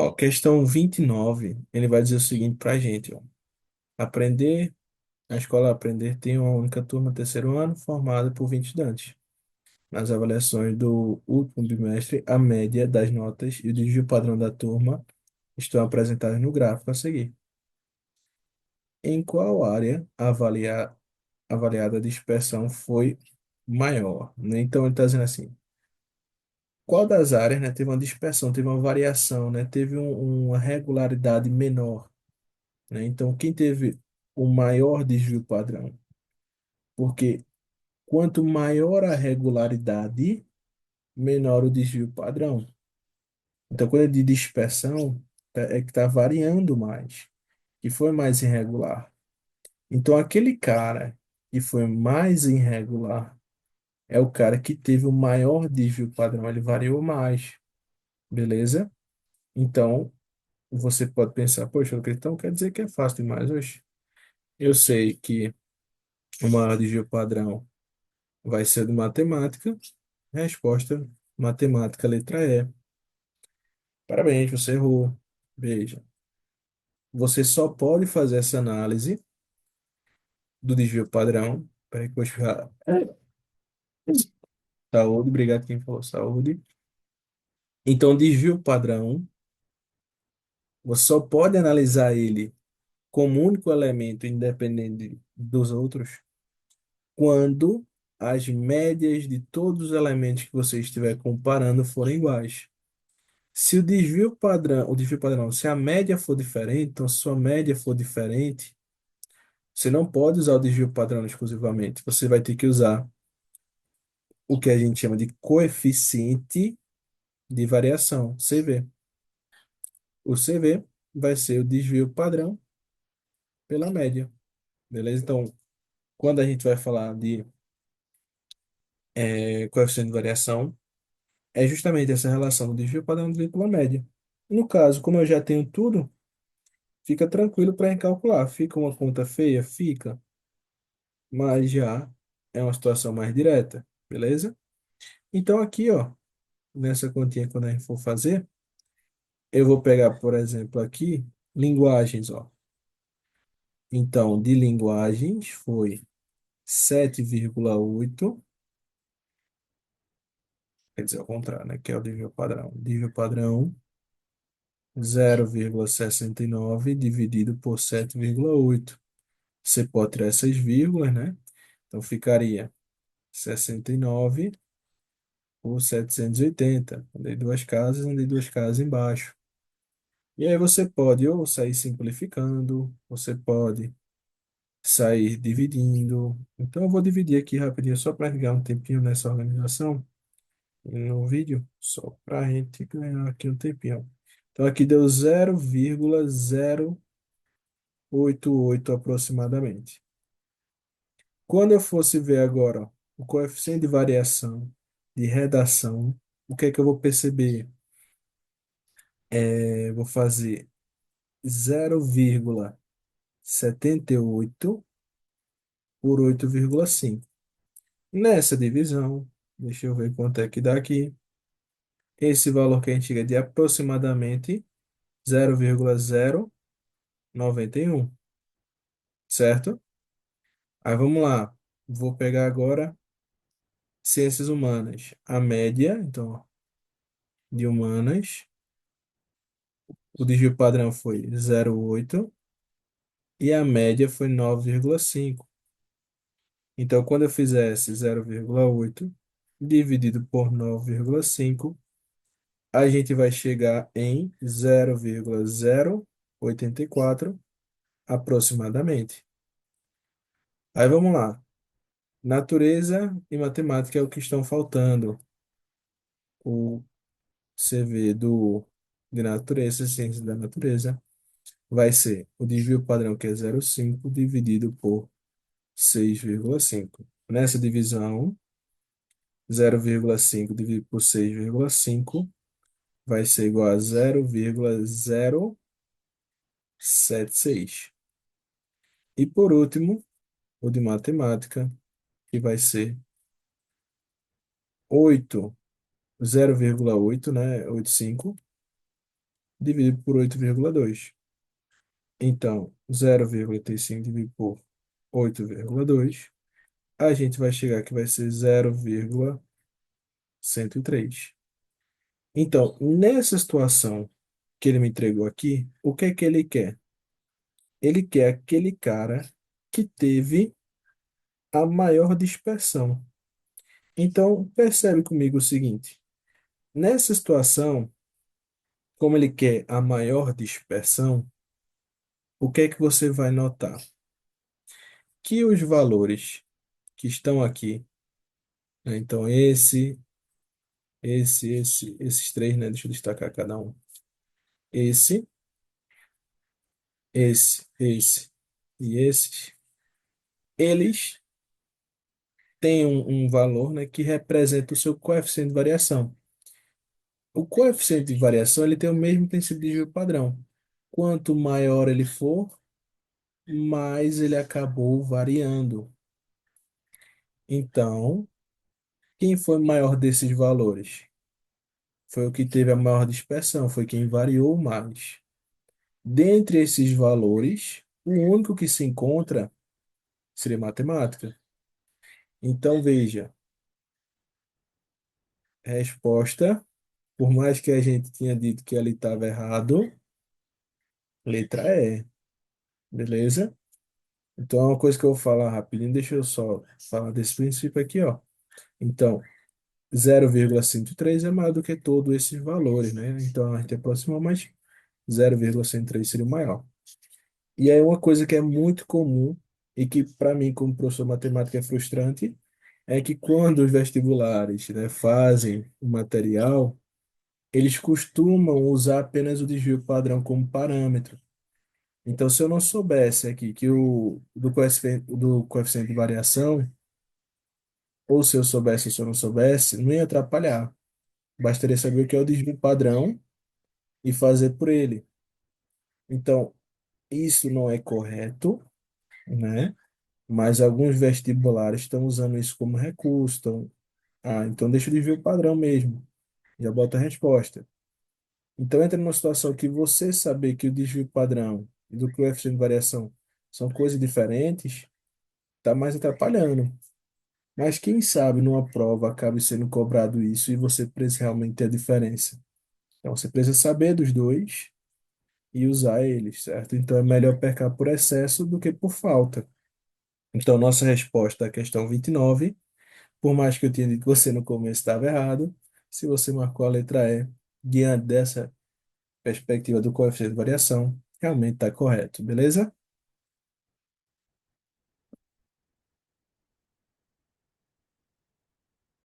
Ó, questão 29, ele vai dizer o seguinte para a gente, ó. Aprender, a escola Aprender tem uma única turma terceiro ano formada por 20 estudantes. Nas avaliações do último bimestre, a média das notas e o desvio padrão da turma estão apresentados no gráfico a seguir. Em qual área avaliada a dispersão foi maior, né? Então, ele está dizendo assim, qual das áreas, né, teve uma dispersão, teve uma variação, né, teve uma regularidade menor, né? Então, quem teve o maior desvio padrão? Porque quanto maior a regularidade, menor o desvio padrão. Então, quando é de dispersão, é que está variando mais, que foi mais irregular. Então, aquele cara que foi mais irregular é o cara que teve o maior desvio padrão, ele variou mais, beleza? Então, você pode pensar, poxa, então quer dizer que é fácil demais hoje. Eu sei que o maior desvio padrão vai ser de matemática. Resposta, matemática, letra E. Parabéns, você errou. Veja, você só pode fazer essa análise do desvio padrão. Peraí que eu vou espirrar. Saúde, obrigado quem falou saúde. Então, desvio padrão, você só pode analisar ele como único elemento independente dos outros quando as médias de todos os elementos que você estiver comparando forem iguais. Se o desvio padrão, se a média for diferente, então se sua média for diferente, você não pode usar o desvio padrão exclusivamente. Você vai ter que usar o que a gente chama de coeficiente de variação, CV. O CV vai ser o desvio padrão pela média, beleza? Então, quando a gente vai falar de coeficiente de variação, é justamente essa relação do desvio padrão dividido pela média. No caso, como eu já tenho tudo, fica tranquilo para calcular. Fica uma conta feia? Fica, mas já é uma situação mais direta, beleza? Então aqui, ó, nessa continha, quando a gente for fazer, eu vou pegar, por exemplo, aqui, linguagens, ó. Então, de linguagens foi 7,8, quer dizer, ao contrário, né? Que é o desvio padrão. Desvio padrão 0,69 dividido por 7,8. Você pode tirar essas vírgulas, né? Então ficaria 69 por 780. Andei duas casas embaixo. E aí você pode ou sair simplificando, você pode sair dividindo. Então eu vou dividir aqui rapidinho só para ganhar um tempinho nessa organização no vídeo, só para a gente ganhar aqui um tempinho. Então aqui deu 0,088 aproximadamente. Quando eu fosse ver agora ó, o coeficiente de variação de redação, o que é que eu vou perceber? Vou fazer 0,78 por 8,5. Nessa divisão, deixa eu ver quanto é que dá aqui. Esse valor que a gente chega de aproximadamente 0,091, certo? Aí vamos lá. Vou pegar agora ciências humanas. A média, então, de humanas. O desvio padrão foi 0,8 e a média foi 9,5. Então, quando eu fizesse 0,8 dividido por 9,5, a gente vai chegar em 0,084 aproximadamente. Aí vamos lá. Natureza e matemática é o que estão faltando. O CV de natureza, ciência da natureza, vai ser o desvio padrão, que é 0,5 dividido por 6,5. Nessa divisão, 0,5 dividido por 6,5 vai ser igual a 0,076. E por último, o de matemática, que vai ser 8, 0,8, né? 85 dividido por 8,2. Então, 0,85 dividido por 8,2, a gente vai chegar que vai ser 0,103. Então, nessa situação que ele me entregou aqui, o que é que ele quer? Ele quer aquele cara que teve a maior dispersão. Então, percebe comigo o seguinte: nessa situação, como ele quer a maior dispersão, o que é que você vai notar? Que os valores que estão aqui, né, então esses três, né? Deixa eu destacar cada um. Esse, esse e esses, eles têm um valor, né, que representa o seu coeficiente de variação. O coeficiente de variação ele tem o mesmo princípio de desvio padrão. Quanto maior ele for, mais ele acabou variando. Então, quem foi o maior desses valores? Foi o que teve a maior dispersão, foi quem variou mais. Dentre esses valores, o único que se encontra seria matemática. Então, veja, resposta, por mais que a gente tinha dito que ali estava errado, letra E, beleza? Então, é uma coisa que eu vou falar rapidinho, deixa eu só falar desse princípio aqui, ó. Então, 0,103 é maior do que todos esses valores, né? Então, a gente aproximou, mas 0,103 seria o maior. E aí, uma coisa que é muito comum e que, para mim, como professor de matemática, é frustrante, é que quando os vestibulares, né, fazem o material, eles costumam usar apenas o desvio padrão como parâmetro. Então, se eu não soubesse aqui que o do coeficiente de variação, ou se eu soubesse ou se eu não soubesse, não ia atrapalhar. Bastaria saber o que é o desvio padrão e fazer por ele. Então, isso não é correto, né? Mas alguns vestibulares estão usando isso como recurso. Então deixa o desvio padrão mesmo. Já bota a resposta. Então entra numa situação que você saber que o desvio padrão e do coeficiente de variação são coisas diferentes, está mais atrapalhando. Mas quem sabe numa prova acabe sendo cobrado isso e você precisa realmente ter a diferença. Então você precisa saber dos dois e usar eles, certo? Então é melhor pecar por excesso do que por falta. Então nossa resposta à questão 29, por mais que eu tenha dito que você no começo estava errado, se você marcou a letra E, diante dessa perspectiva do coeficiente de variação, realmente está correto, beleza?